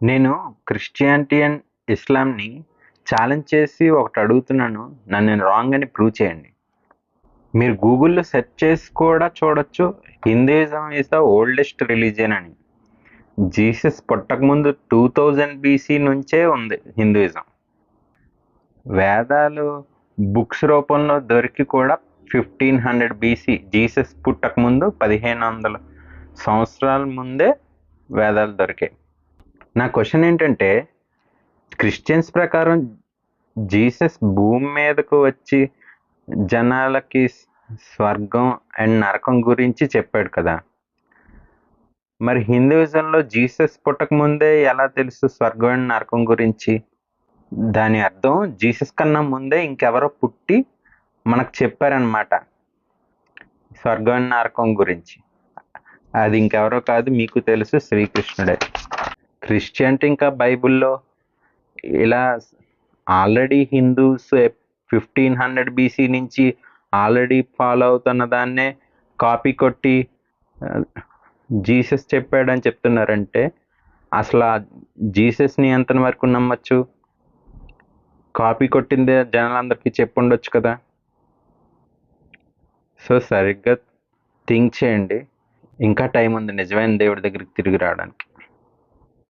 నేను Christianity and ఇస్లాంని challenge చేసి ఒకటి అడుగుతున్నాను. నన్ను నేను రాంగ్ అని ప్రూవ్ చేయండి. మీరు గూగుల్‌లో సెర్చ్ చేసి కూడా చూడొచ్చు. Hinduism is the oldest religion అని. జీసస్ పుట్టకముందు 2000 బీసీ నుంచే ఉంది హిందూయిజం. వేదాలు బుక్స్ రూపంలో దొరికి కూడా 1500 బీసీ, జీసస్ పుట్టకముందు 1500 సంవత్సరాల ముందే వేదాలు దొరికాయి. నా క్వశ్చన్ ఏంటంటే, క్రిస్టియన్స్ ప్రకారం జీసస్ భూమి మీదకు వచ్చి జనాలకి స్వర్గం అండ్ నరకం గురించి చెప్పాడు కదా. మరి హిందూయిజంలో జీసస్ పుట్టక ముందే ఎలా తెలుసు స్వర్గం అండ్ నరకం గురించి? దాని అర్థం జీసస్ కన్నా ముందే ఇంకెవరో పుట్టి మనకు చెప్పారనమాట స్వర్గం అండ్ నరకం గురించి. అది ఇంకెవరో కాదు, మీకు తెలుసు, శ్రీకృష్ణుడే. క్రిస్టియానిటీ ఇంకా బైబిల్లో ఇలా ఆల్రెడీ హిందూస్ 1500 బీసీ నుంచి ఆల్రెడీ ఫాలో అవుతున్న దాన్నే కాపీ కొట్టి జీసస్ చెప్పాడని చెప్తున్నారంటే అసలు ఆ జీసస్ని ఎంతవరకు నమ్మచ్చు? కాపీ కొట్టిందే జనాలందరికీ చెప్పుండొచ్చు కదా. సో సరిగ్గా థింక్ చేయండి. ఇంకా టైం ఉంది నిజమైన దేవుడి దగ్గరికి తిరిగి రావడానికి.